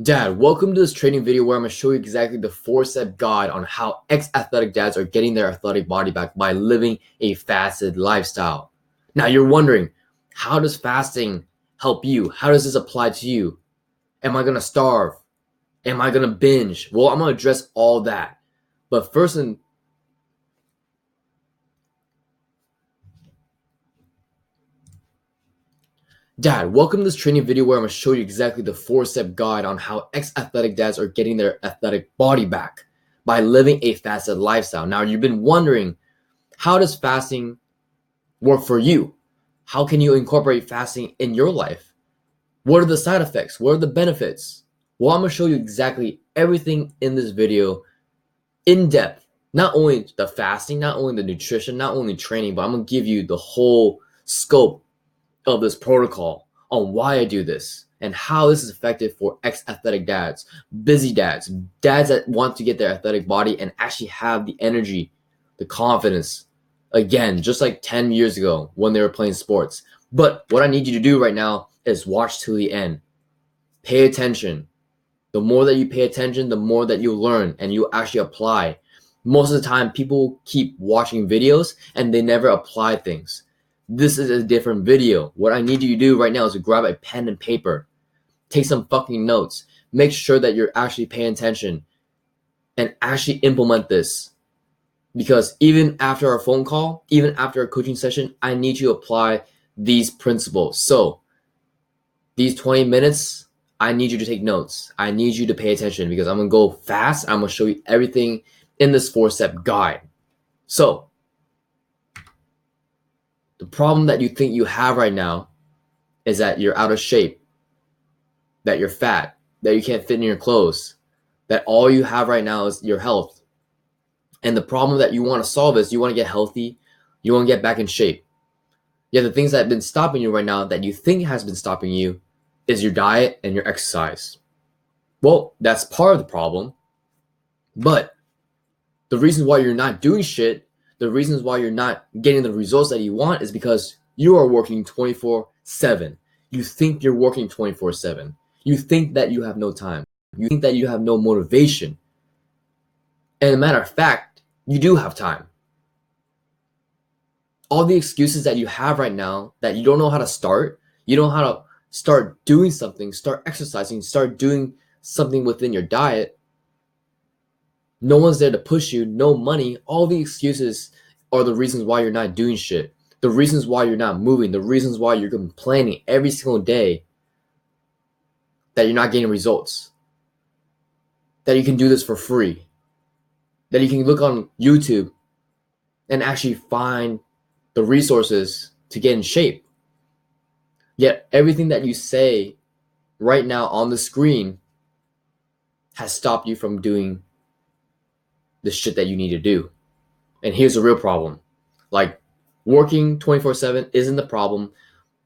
Dad, welcome to this training video where I'm going to show you exactly the 4-step guide on how ex-athletic dads are getting their athletic body back by living a fasted lifestyle. Now you're wondering, how does fasting help you? How does this apply to you? Am I going to starve? Am I going to binge? Well, I'm going to address all that. But first, Dad, welcome to this training video where I'm going to show you exactly the 4-step guide on how ex-athletic dads are getting their athletic body back by living a fasted lifestyle. Now, you've been wondering, how does fasting work for you? How can you incorporate fasting in your life? What are the side effects? What are the benefits? Well, I'm going to show you exactly everything in this video in depth. Not only the fasting, not only the nutrition, not only training, but I'm going to give you the whole scope of this protocol on why I do this and how this is effective for ex-athletic dads, busy dads, dads that want to get their athletic body and actually have the energy, the confidence, again, just like 10 years ago when they were playing sports. But what I need you to do right now is watch till the end. Pay attention. The more that you pay attention, the more that you learn and you actually apply. Most of the time, people keep watching videos and they never apply things. This is a different video. What I need you to do right now is to grab a pen and paper, take some fucking notes, make sure that you're actually paying attention and actually implement this. Because even after our phone call, even after our coaching session, I need you to apply these principles. So these 20 minutes, I need you to take notes. I need you to pay attention because I'm going to go fast. I'm going to show you everything in this 4-step guide. So the problem that you think you have right now is that you're out of shape, that you're fat, that you can't fit in your clothes, that all you have right now is your health. And the problem that you want to solve is you want to get healthy, you want to get back in shape. Yet the things that have been stopping you right now that you think has been stopping you is your diet and your exercise. Well, that's part of the problem. But the reason why you're not doing shit, the reasons why you're not getting the results that you want is because you are working 24/7. You think you're working 24/7. You think that you have no time. You think that you have no motivation. And as a matter of fact, you do have time. All the excuses that you have right now that you don't know how to start, you don't know how to start doing something, start exercising, start doing something within your diet. No one's there to push you, no money. All the excuses are the reasons why you're not doing shit. The reasons why you're not moving, the reasons why you're complaining every single day that you're not getting results. That you can do this for free. That you can look on YouTube and actually find the resources to get in shape. Yet everything that you say right now on the screen has stopped you from doing the shit that you need to do. And here's the real problem. Like, working 24/7 isn't the problem.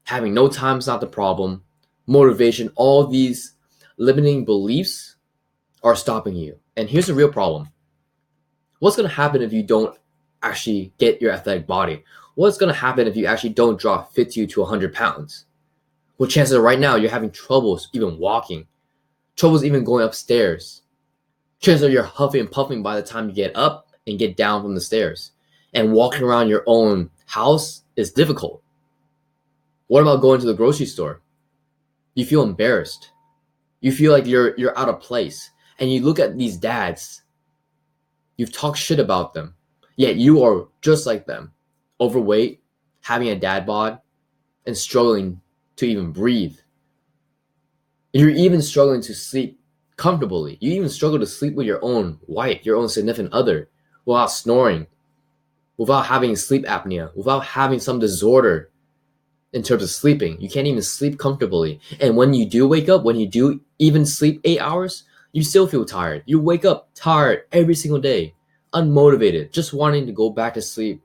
Having no time is not the problem. Motivation, all these limiting beliefs are stopping you. And here's the real problem. What's going to happen if you don't actually get your athletic body? What's going to happen if you actually don't drop 50 to 100 pounds? Well, chances are right now you're having troubles even walking, troubles even going upstairs. Chances are you're huffing and puffing by the time you get up and get down from the stairs. And walking around your own house is difficult. What about going to the grocery store? You feel embarrassed. You feel like you're out of place. And you look at these dads. You've talked shit about them. Yet you are just like them. Overweight, having a dad bod, and struggling to even breathe. You're even struggling to sleep comfortably. You even struggle to sleep with your own wife, your own significant other, without snoring, without having sleep apnea, without having some disorder in terms of sleeping. You can't even sleep comfortably. And when you do wake up, when you do even sleep 8 hours, you still feel tired. You wake up tired every single day, unmotivated, just wanting to go back to sleep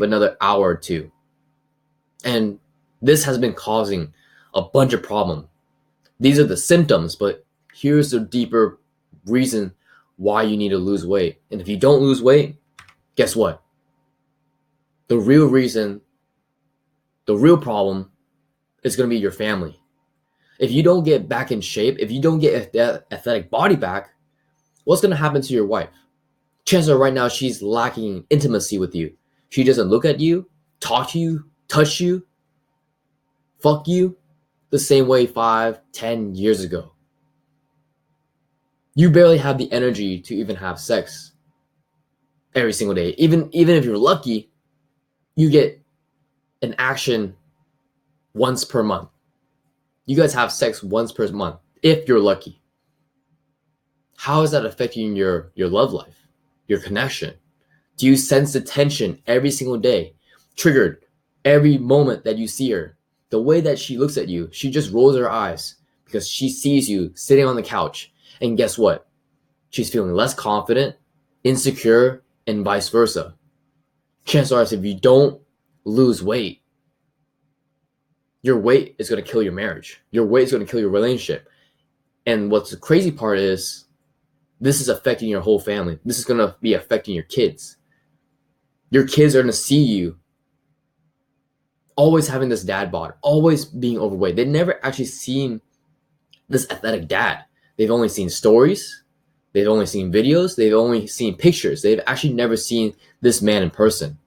another hour or two. And this has been causing a bunch of problems. These are the symptoms, but here's the deeper reason why you need to lose weight. And if you don't lose weight, guess what? The real reason, the real problem is going to be your family. If you don't get back in shape, if you don't get that athletic body back, what's going to happen to your wife? Chances are right now she's lacking intimacy with you. She doesn't look at you, talk to you, touch you, fuck you the same way 5, 10 years ago. You barely have the energy to even have sex every single day. Even if you're lucky, you get an action once per month. You guys have sex once per month if you're lucky. How is that affecting your love life, your connection? Do you sense the tension every single day, triggered every moment that you see her? The way that she looks at you, she just rolls her eyes because she sees you sitting on the couch. And guess what? She's feeling less confident, insecure, and vice versa. Chances are, if you don't lose weight, your weight is going to kill your marriage. Your weight is going to kill your relationship. And what's the crazy part is, this is affecting your whole family. This is going to be affecting your kids. Your kids are going to see you always having this dad bod, always being overweight. They've never actually seen this athletic dad. They've only seen stories. They've only seen videos. They've only seen pictures. They've actually never seen this man in person.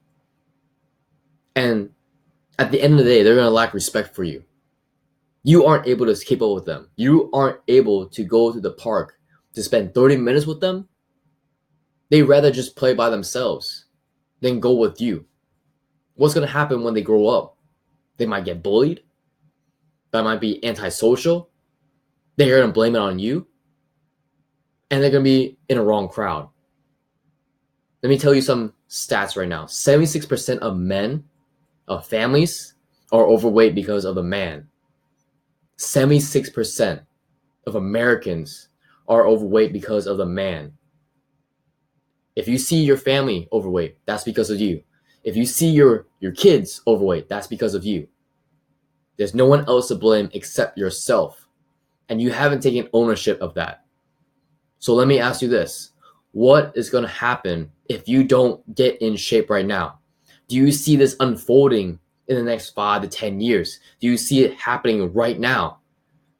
And at the end of the day, they're going to lack respect for you. You aren't able to keep up with them. You aren't able to go to the park to spend 30 minutes with them. They'd rather just play by themselves than go with you. What's going to happen when they grow up? They might get bullied. That might be antisocial. They're going to blame it on you. And they're going to be in a wrong crowd. Let me tell you some stats right now. 76% of men, of families, are overweight because of a man. 76% of Americans are overweight because of the man. If you see your family overweight, that's because of you. If you see your kids overweight, that's because of you. There's no one else to blame except yourself. And you haven't taken ownership of that. So let me ask you this. What is going to happen if you don't get in shape right now? Do you see this unfolding in the next 5 to 10 years? Do you see it happening right now?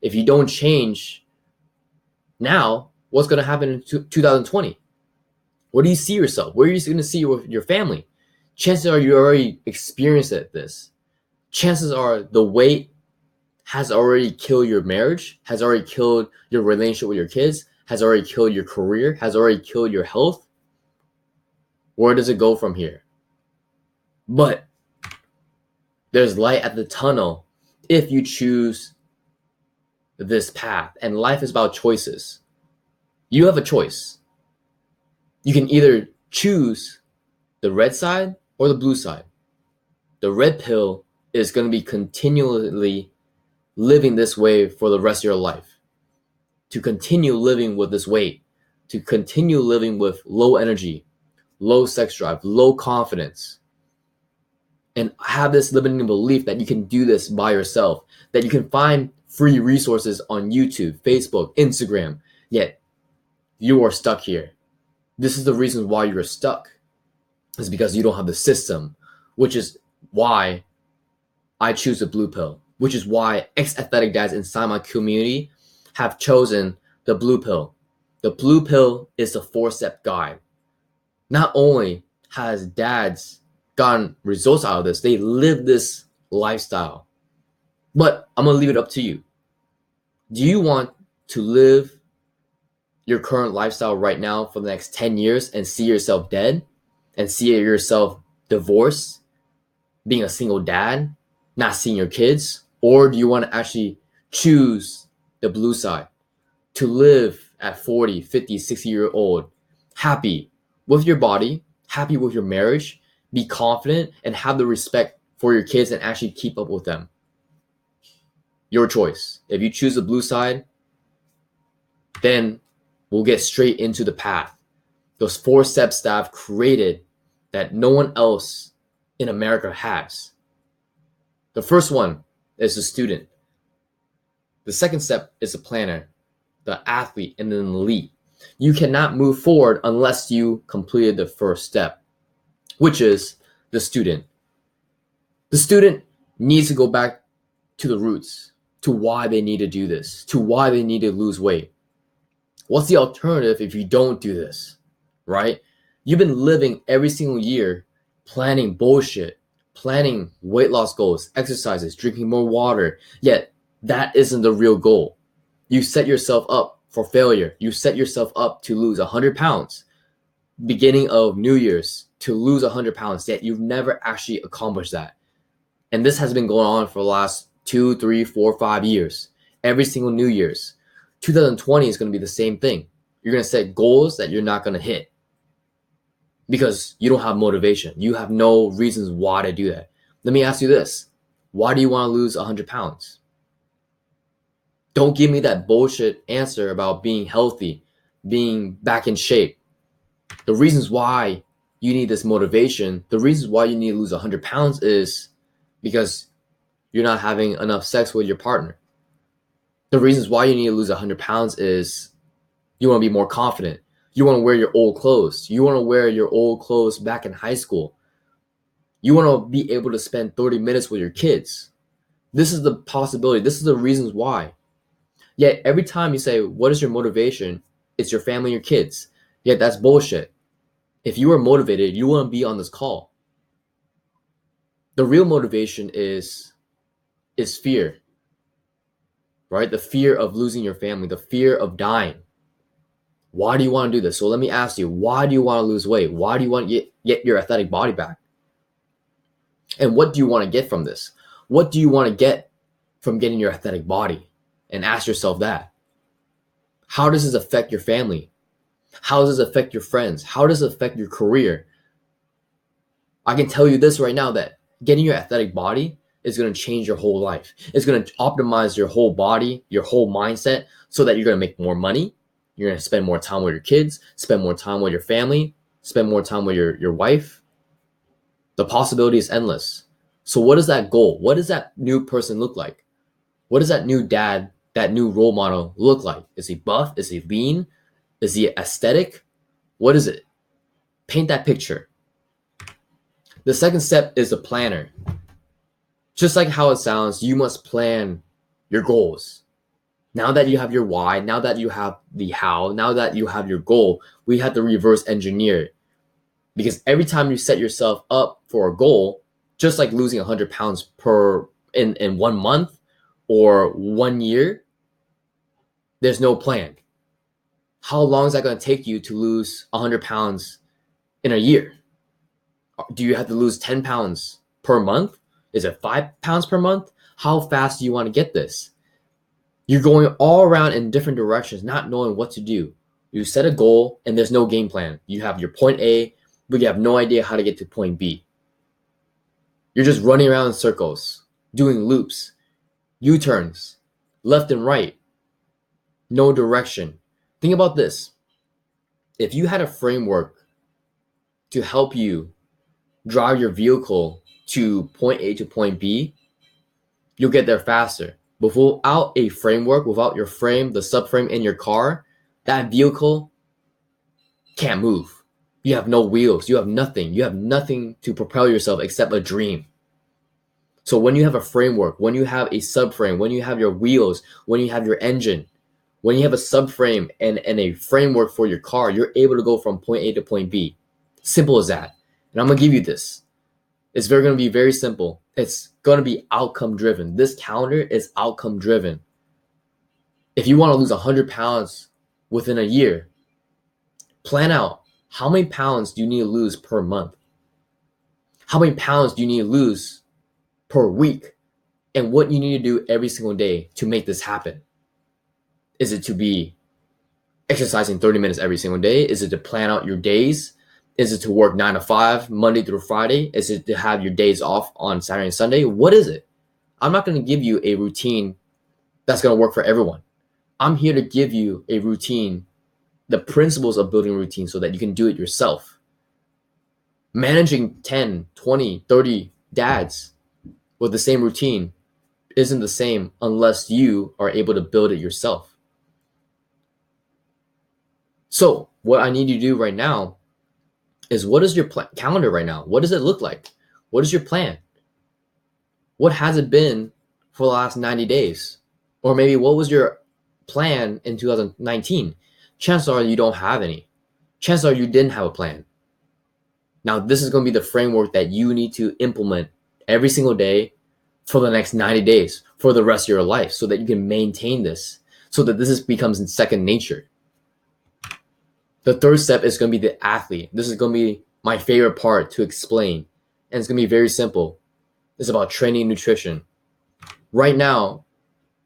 If you don't change now, what's going to happen in 2020? Where do you see yourself? Where are you going to see your family? Chances are you already experienced this. Chances are the weight has already killed your marriage, has already killed your relationship with your kids, has already killed your career, has already killed your health. Where does it go from here? But there's light at the tunnel if you choose this path. And life is about choices. You have a choice. You can either choose the red side or the blue side. The red pill is going to be continually living this way for the rest of your life. To continue living with this weight, to continue living with low energy, low sex drive, low confidence, and have this limiting belief that you can do this by yourself, that you can find free resources on YouTube, Facebook, Instagram, yet you are stuck here. This is the reason why you're stuck. It's because you don't have the system, which is why I choose the blue pill, which is why ex-athletic dads inside my community have chosen the blue pill. The blue pill is the 4-step guide. Not only has dads gotten results out of this, they live this lifestyle. But I'm going to leave it up to you. Do you want to live your current lifestyle right now for the next 10 years and see yourself dead and see yourself divorced, being a single dad, not seeing your kids? Or do you want to actually choose the blue side, to live at 40, 50, 60-year-old, happy with your body, happy with your marriage, be confident, and have the respect for your kids and actually keep up with them? Your choice. If you choose the blue side, then we'll get straight into the path. Those 4 steps that I've created that no one else in America has. The first one is the student. The second step is the planner, the athlete, and then the elite. You cannot move forward unless you completed the first step, which is the student. The student needs to go back to the roots. to why they need to do this, to why they need to lose weight. What's the alternative if you don't do this, right? You've been living every single year planning bullshit, planning weight loss goals, exercises, drinking more water, yet that isn't the real goal. You set yourself up for failure. You set yourself up to lose 100 pounds, beginning of New Year's, to lose 100 pounds, yet you've never actually accomplished that. And this has been going on for the last 2, 3, 4, 5 years. Every single New Year's. 2020 is going to be the same thing. You're going to set goals that you're not going to hit because you don't have motivation. You have no reasons why to do that. Let me ask you this. Why do you want to lose 100 pounds? Don't give me that bullshit answer about being healthy, being back in shape. The reasons why you need this motivation, the reasons why you need to lose 100 pounds is because you're not having enough sex with your partner. The reasons why you need to lose 100 pounds is you want to be more confident. You want to wear your old clothes. You want to wear your old clothes back in high school. You want to be able to spend 30 minutes with your kids. This is the possibility. This is the reasons why. Yet every time you say, what is your motivation? It's your family, your kids. Yet that's bullshit. If you are motivated, you want to be on this call. The real motivation is fear, right? The fear of losing your family, the fear of dying. Why do you want to do this? So let me ask you, why do you want to lose weight? Why do you want to get your athletic body back? And what do you want to get from this? What do you want to get from getting your athletic body? And ask yourself that. How does this affect your family? How does this affect your friends? How does it affect your career? I can tell you this right now, that getting your athletic body is going to change your whole life. It's going to optimize your whole body, your whole mindset, so that you're going to make more money. You're going to spend more time with your kids, spend more time with your family, spend more time with your wife. The possibility is endless. So what is that goal? What does that new person look like? What does that new dad, that new role model look like? Is he buff? Is he lean? Is he aesthetic? What is it? Paint that picture. The second step is a planner. Just like how it sounds, you must plan your goals. Now that you have your why, now that you have the how, now that you have your goal, we have to reverse engineer it. Because every time you set yourself up for a goal, just like losing 100 pounds in 1 month or 1 year, there's no plan. How long is that going to take you to lose 100 pounds in a year? Do you have to lose 10 pounds per month? Is it 5 pounds per month? How fast do you want to get this? You're going all around in different directions, not knowing what to do. You set a goal and there's no game plan. You have your point A, but you have no idea how to get to point B. You're just running around in circles, doing loops, U-turns, left and right, no direction. Think about this. If you had a framework to help you drive your vehicle to point A to point B, you'll get there faster. But without a framework, without your frame, the subframe in your car, that vehicle can't move. You have no wheels. You have nothing. You have nothing to propel yourself except a dream. So when you have a framework, when you have a subframe, when you have your wheels, when you have your engine, when you have a subframe and a framework for your car, you're able to go from point A to point B. Simple as that. And I'm going to give you this. It's going to be very simple. It's going to be outcome driven. This calendar is outcome driven. If you want to lose 100 pounds within a year, plan out how many pounds do you need to lose per month? How many pounds do you need to lose per week? And what you need to do every single day to make this happen. Is it to be exercising 30 minutes every single day? Is it to plan out your days? Is it to work 9 to 5, Monday through Friday? Is it to have your days off on Saturday and Sunday? What is it? I'm not going to give you a routine that's going to work for everyone. I'm here to give you a routine, the principles of building a routine so that you can do it yourself. Managing 10, 20, 30 dads with the same routine isn't the same unless you are able to build it yourself. So what I need you to do right now is, what is your calendar right now? What does it look like? What is your plan? What has it been for the last 90 days? Or maybe what was your plan in 2019? Chances are you don't have any. Chances are you didn't have a plan. Now, this is going to be the framework that you need to implement every single day for the next 90 days, for the rest of your life, so that you can maintain this, so that becomes second nature. The third step is going to be the athlete. This is going to be my favorite part to explain, and it's going to be very simple. It's about training and nutrition. Right now,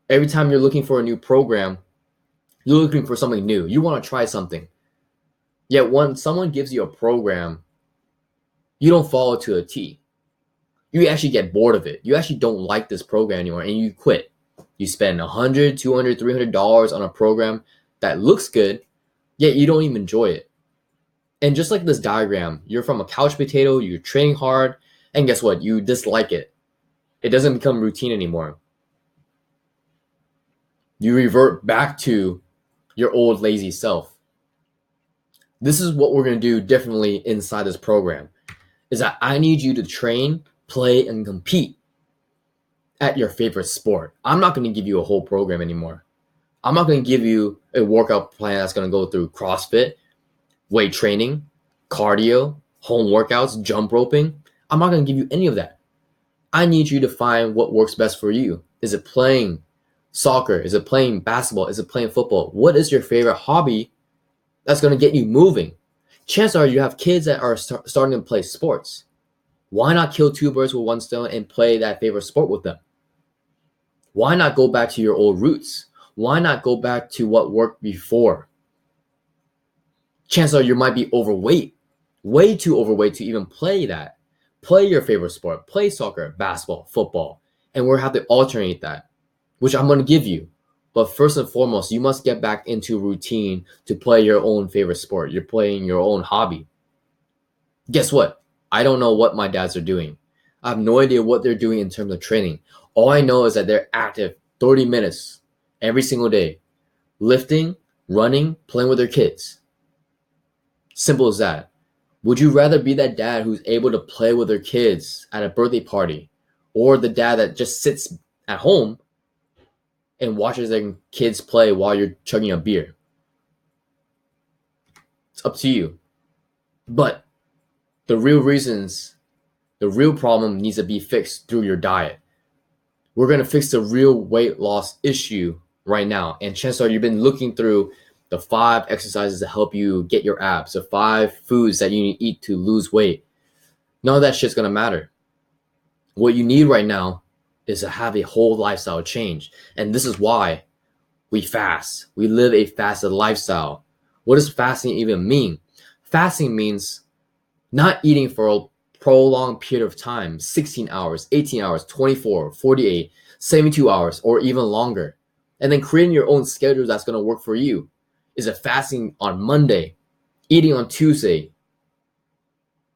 every time you're looking for a new program, you're looking for something new. You want to try something. Yet when someone gives you a program, you don't follow to a T. You actually get bored of it. You actually don't like this program anymore and you quit. You spend $100, $200, $300 on a program that looks good, yet you don't even enjoy it. And just like this diagram, you're from a couch potato, you're training hard, and guess what? You dislike it. It doesn't become routine anymore. You revert back to your old lazy self. This is what we're going to do differently inside this program, is that I need you to train, play, and compete at your favorite sport. I'm not going to give you a whole program anymore. I'm not going to give you a workout plan that's going to go through CrossFit, weight training, cardio, home workouts, jump roping. I'm not going to give you any of that. I need you to find what works best for you. Is it playing soccer? Is it playing basketball? Is it playing football? What is your favorite hobby that's going to get you moving? Chances are you have kids that are starting to play sports. Why not kill two birds with one stone and play that favorite sport with them? Why not go back to your old roots? Why not go back to what worked before? Chances are you might be overweight, way too overweight to even play that. Play your favorite sport, play soccer, basketball, football, and we'll have to alternate that, which I'm going to give you. But first and foremost, you must get back into routine to play your own favorite sport. You're playing your own hobby. Guess what? I don't know what my dads are doing. I have no idea what they're doing in terms of training. All I know is that they're active 30 minutes every single day, lifting, running, playing with their kids. Simple as that. Would you rather be that dad who's able to play with their kids at a birthday party, or the dad that just sits at home and watches their kids play while you're chugging a beer? It's up to you. But the real problem needs to be fixed through your diet. We're going to fix the real weight loss issue right now. And chances are you've been looking through the 5 exercises to help you get your abs, the 5 foods that you need to eat to lose weight. None of that shit's going to matter. What you need right now is to have a whole lifestyle change. And this is why we fast. We live a fasted lifestyle. What does fasting even mean? Fasting means not eating for a prolonged period of time, 16 hours, 18 hours, 24, 48, 72 hours, or even longer. And then creating your own schedule that's going to work for you. Is it fasting on Monday, eating on Tuesday,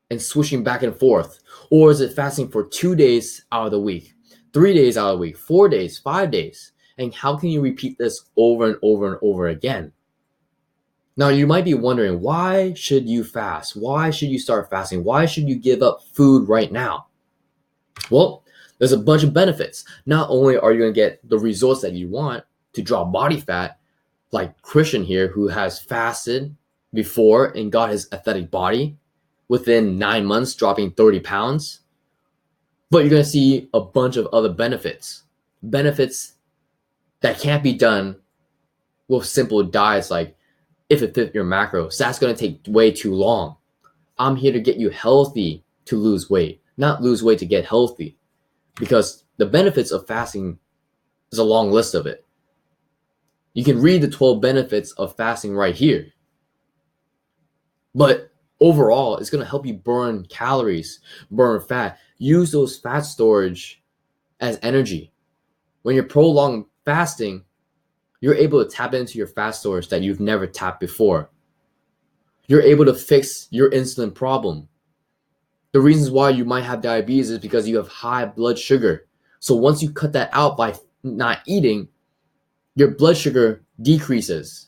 and switching back and forth? Or is it fasting for 2 days out of the week, 3 days out of the week, 4 days, 5 days? And how can you repeat this over and over and over again? Now, you might be wondering, why should you fast? Why should you start fasting? Why should you give up food right now? Well, there's a bunch of benefits. Not only are you going to get the results that you want to drop body fat, like Christian here, who has fasted before and got his athletic body within 9 months, dropping 30 pounds. But you're going to see a bunch of other benefits that can't be done with simple diets, like if it fit your macros. That's going to take way too long. I'm here to get you healthy to lose weight, not lose weight to get healthy, because the benefits of fasting is a long list of it. You can read the 12 benefits of fasting right here. But overall, it's going to help you burn calories, burn fat, use those fat storage as energy. When you're prolonged fasting, you're able to tap into your fat storage that you've never tapped before. You're able to fix your insulin problem. The reasons why you might have diabetes is because you have high blood sugar. So once you cut that out by not eating, your blood sugar decreases,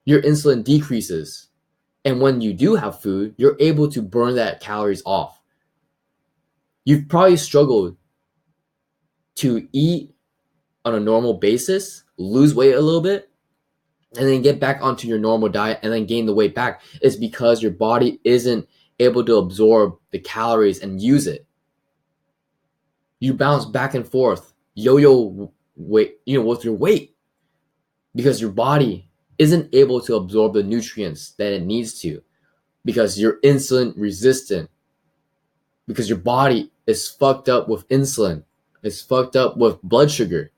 your insulin decreases. And when you do have food, you're able to burn that calories off. You've probably struggled to eat on a normal basis, lose weight a little bit, and then get back onto your normal diet and then gain the weight back, is because your body isn't able to absorb the calories and use it. You bounce back and forth, yo-yo weight, with your weight, because your body isn't able to absorb the nutrients that it needs to, because you're insulin resistant, because your body is fucked up with insulin, it's fucked up with blood sugar.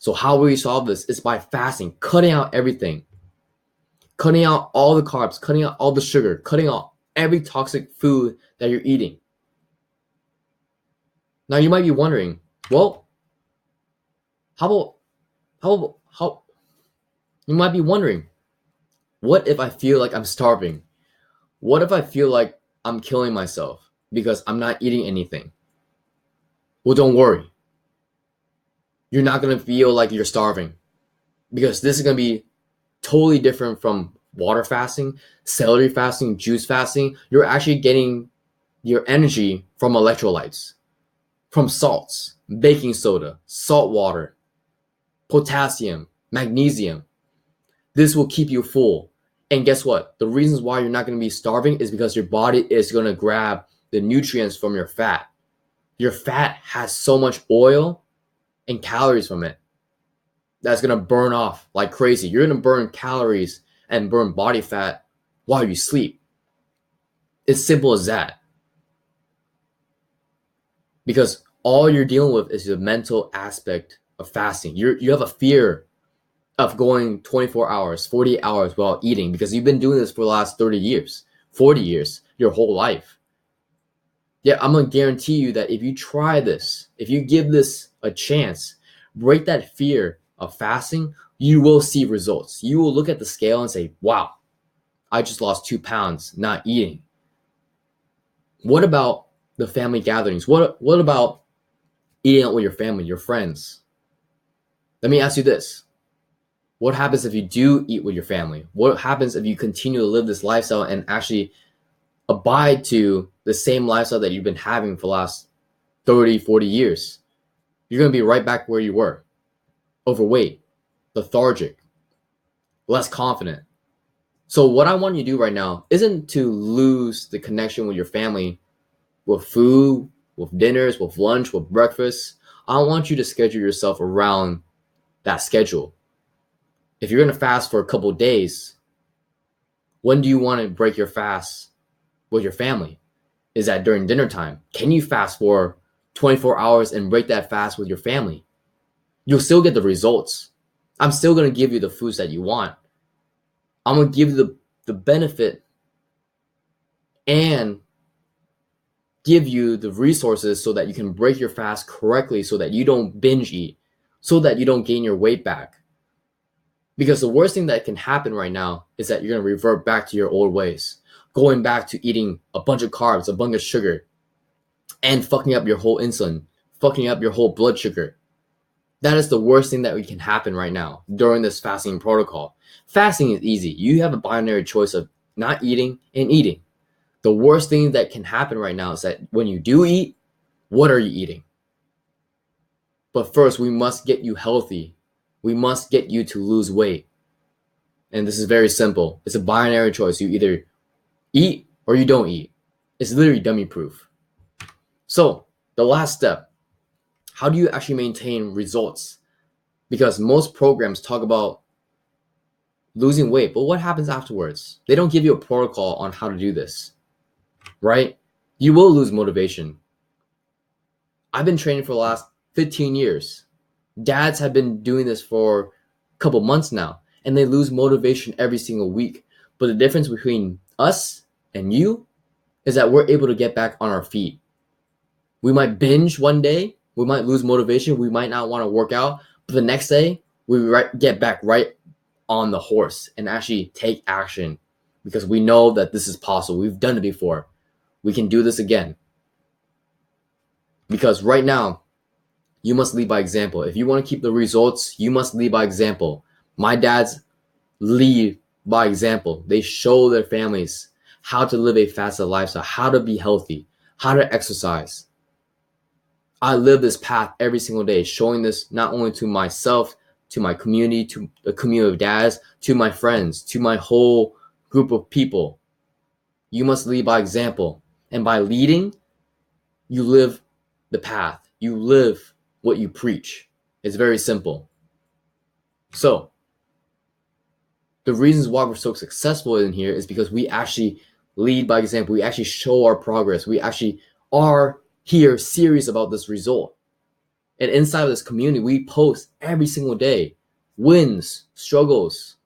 So how will you solve this? It's by fasting, cutting out everything, cutting out all the carbs, cutting out all the sugar, cutting out every toxic food that you're eating. Now you might be wondering, well, how you might be wondering, what if I feel like I'm starving? What if I feel like I'm killing myself because I'm not eating anything? Well, don't worry. You're not going to feel like you're starving, because this is going to be totally different from water fasting, celery fasting, juice fasting. You're actually getting your energy from electrolytes, from salts, baking soda, salt water, potassium, magnesium. This will keep you full. And guess what? The reasons why you're not going to be starving is because your body is going to grab the nutrients from your fat. Your fat has so much oil and calories from it that's going to burn off like crazy. You're going to burn calories and burn body fat while you sleep. It's simple as that. Because all you're dealing with is the mental aspect of fasting. You have a fear of going 24 hours, 48 hours without eating, because you've been doing this for the last 30 years, 40 years, your whole life. Yeah, I'm going to guarantee you that if you try this, if you give this a chance, break that fear of fasting, you will see results. You will look at the scale and say, wow, I just lost 2 pounds not eating. What about the family gatherings? What about eating out with your family, your friends? Let me ask you this. What happens if you do eat with your family? What happens if you continue to live this lifestyle and actually abide to the same lifestyle that you've been having for the last 30, 40 years? You're going to be right back where you were. Overweight, lethargic, less confident. So what I want you to do right now isn't to lose the connection with your family, with food, with dinners, with lunch, with breakfast. I want you to schedule yourself around that schedule. If you're going to fast for a couple of days, when do you want to break your fast with your family? Is that during dinner time? Can you fast for 24 hours and break that fast with your family? You'll still get the results. I'm still going to give you the foods that you want. I'm going to give you the benefit and give you the resources so that you can break your fast correctly, so that you don't binge eat, so that you don't gain your weight back. Because the worst thing that can happen right now is that you're going to revert back to your old ways, going back to eating a bunch of carbs, a bunch of sugar, and fucking up your whole insulin, fucking up your whole blood sugar. That is the worst thing that can happen right now during this fasting protocol. Fasting is easy. You have a binary choice of not eating and eating. The worst thing that can happen right now is that when you do eat, what are you eating? But first, we must get you healthy. We must get you to lose weight. And this is very simple. It's a binary choice. You either eat or you don't eat. It's literally dummy proof. So the last step, how do you actually maintain results? Because most programs talk about losing weight, but what happens afterwards? They don't give you a protocol on how to do this, right? You will lose motivation. I've been training for the last 15 years. Dads have been doing this for a couple months now, and they lose motivation every single week. But the difference between us and you is that we're able to get back on our feet. We might binge one day, we might lose motivation, we might not want to work out, but the next day we get back right on the horse and actually take action, because we know that this is possible. We've done it before. We can do this again. Because right now, you must lead by example. If you want to keep the results, you must lead by example. My dads lead by example. They show their families how to live a fasted lifestyle, how to be healthy, how to exercise. I live this path every single day, showing this not only to myself, to my community, to the community of dads, to my friends, to my whole group of people. You must lead by example. And by leading, you live the path. You live what you preach. It's very simple. So, the reasons why we're so successful in here is because we actually lead by example. We actually show our progress. We actually are here serious about this result. And inside of this community, we post every single day wins, struggles.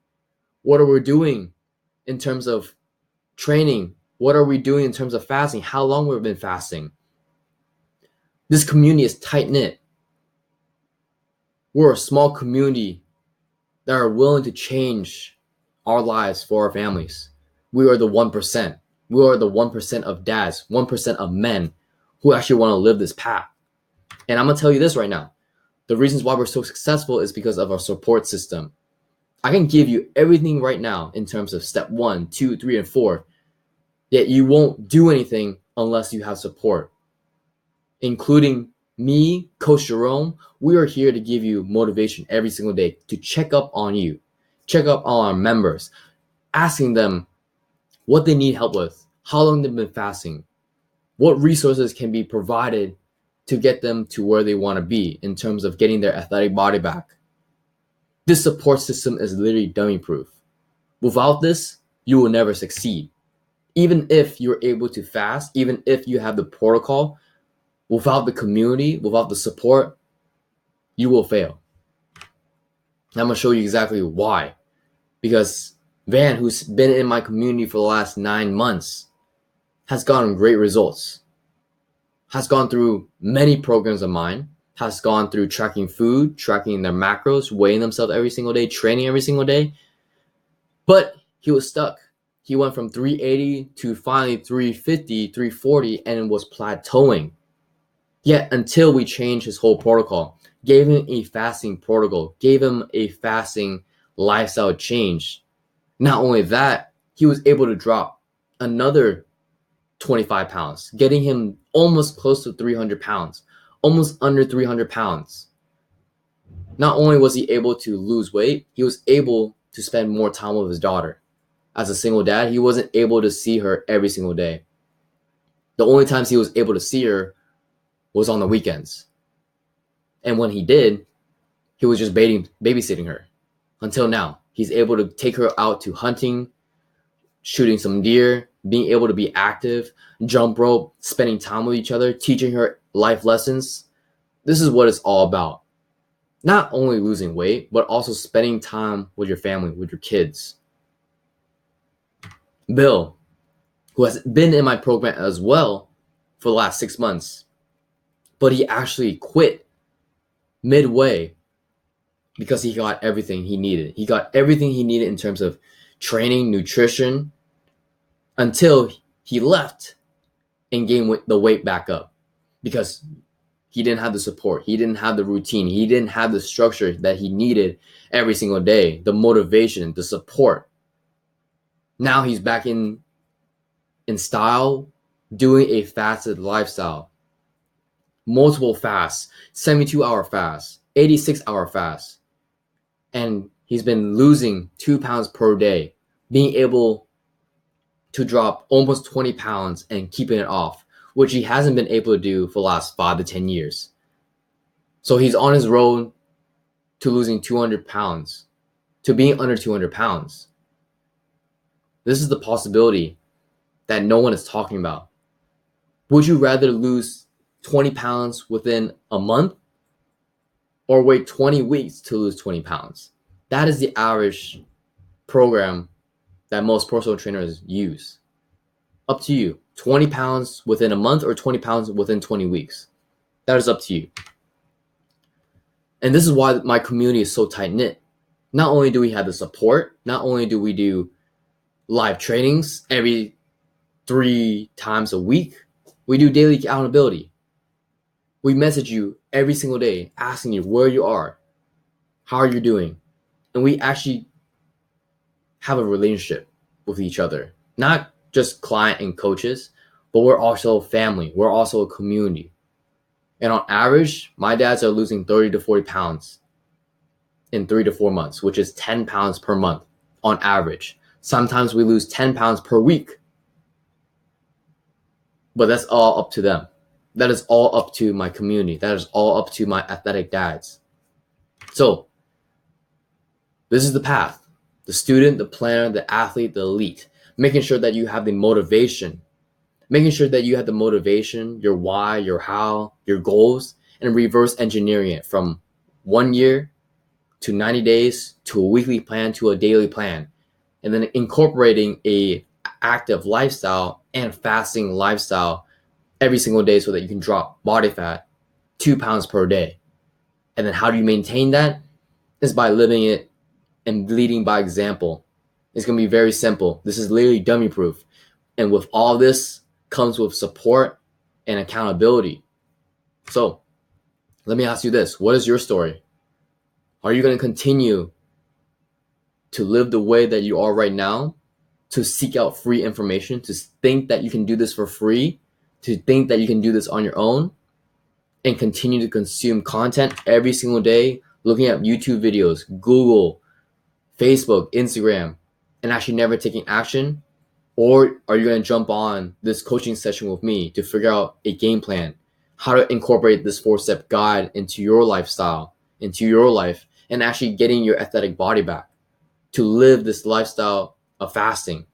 What are we doing in terms of training? What are we doing in terms of fasting? How long we've been fasting? This community is tight knit. We're a small community that are willing to change our lives for our families. We are the 1%. We are the 1% of dads, 1% of men who actually want to live this path. And I'm going to tell you this right now. The reasons why we're so successful is because of our support system. I can give you everything right now in terms of step 1, 2, 3, and 4. Yet you won't do anything unless you have support. Including me, Coach Jerome, we are here to give you motivation every single day, to check up on you, check up on our members, asking them what they need help with, how long they've been fasting, what resources can be provided to get them to where they want to be in terms of getting their athletic body back. This support system is literally dummy proof. Without this, you will never succeed. Even if you're able to fast, even if you have the protocol, without the community, without the support, you will fail. And I'm going to show you exactly why. Because Van, who's been in my community for the last 9 months, has gotten great results, has gone through many programs of mine, has gone through tracking food, tracking their macros, weighing themselves every single day, training every single day. But he was stuck. He went from 380 to finally 350, 340, and was plateauing. Yet until we changed his whole protocol, gave him a fasting protocol, gave him a fasting lifestyle change. Not only that, he was able to drop another 25 pounds, getting him almost close to 300 pounds, almost under 300 pounds. Not only was he able to lose weight, he was able to spend more time with his daughter. As a single dad, he wasn't able to see her every single day. The only times he was able to see her was on the weekends. And when he did, he was just babysitting her. Until now, he's able to take her out to hunting, shooting some deer, being able to be active, jump rope, spending time with each other, teaching her life lessons. This is what it's all about. Not only losing weight, but also spending time with your family, with your kids. Bill, who has been in my program as well for the last 6 months, but he actually quit midway because he got everything he needed. He got everything he needed in terms of training, nutrition, until he left and gained the weight back up because he didn't have the support. He didn't have the routine. He didn't have the structure that he needed every single day, the motivation, the support. Now he's back in style, doing a fasted lifestyle. Multiple fasts, 72-hour fasts, 86-hour fasts. And he's been losing 2 pounds per day, being able to drop almost 20 pounds and keeping it off, which he hasn't been able to do for the last 5 to 10 years. So he's on his road to losing 200 pounds, to being under 200 pounds. This is the possibility that no one is talking about. Would you rather lose 20 pounds within a month or wait 20 weeks to lose 20 pounds? That is the average program that most personal trainers use. Up to you. 20 pounds within a month or 20 pounds within 20 weeks. That is up to you. And this is why my community is so tight-knit. Not only do we have the support, not only do we do live trainings every 3 times a week, we do daily accountability. We message you every single day asking you where you are, how are you doing, and we actually have a relationship with each other. Not just client and coaches, but we're also family. We're also a community. And on average, my dads are losing 30 to 40 pounds in 3 to 4 months, which is 10 pounds per month on average. Sometimes we lose 10 pounds per week. But that's all up to them. That is all up to my community. That is all up to my athletic dads. So this is the path. The student, the planner, the athlete, the elite. Making sure that you have the motivation. Making sure that you have the motivation, your why, your how, your goals, and reverse engineering it from 1 year to 90 days to a weekly plan to a daily plan. And then incorporating a active lifestyle and fasting lifestyle every single day so that you can drop body fat 2 pounds per day. And then how do you maintain that? Is by living it and leading by example. It's going to be very simple. This is literally dummy proof. And with all this comes with support and accountability. So let me ask you this. What is your story? Are you going to continue to live the way that you are right now, to seek out free information, to think that you can do this for free, to think that you can do this on your own, and continue to consume content every single day, looking at YouTube videos, Google, Facebook, Instagram, and actually never taking action? Or are you going to jump on this coaching session with me to figure out a game plan, how to incorporate this 4-step guide into your lifestyle, into your life, and actually getting your athletic body back, to live this lifestyle of fasting?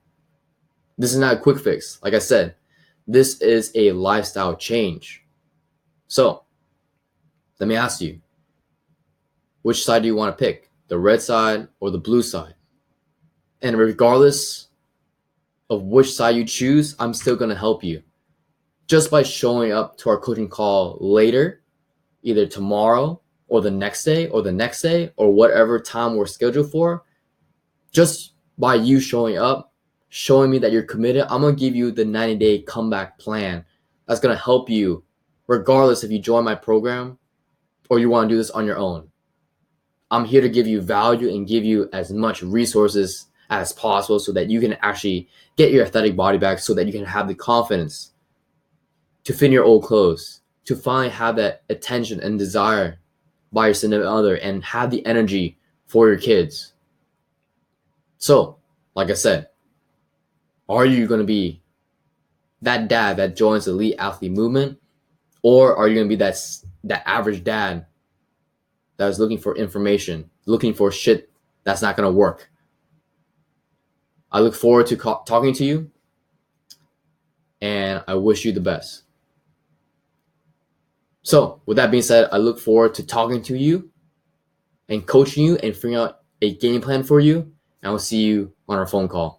This is not a quick fix. Like I said, this is a lifestyle change. So let me ask you, which side do you want to pick? The red side or the blue side? And regardless of which side you choose, I'm still going to help you. Just by showing up to our coaching call later, either tomorrow or the next day or whatever time we're scheduled for, just by you showing up, showing me that you're committed, I'm going to give you the 90-day comeback plan that's going to help you regardless if you join my program or you want to do this on your own. I'm here to give you value and give you as much resources as possible so that you can actually get your athletic body back, so that you can have the confidence to fit in your old clothes, to finally have that attention and desire by your significant other, and have the energy for your kids. So, like I said, are you going to be that dad that joins the elite athlete movement, or are you going to be that average dad that is looking for information, looking for shit that's not going to work? I look forward to talking to you, and I wish you the best. So with that being said, I look forward to talking to you and coaching you and figuring out a game plan for you, and I'll see you on our phone call.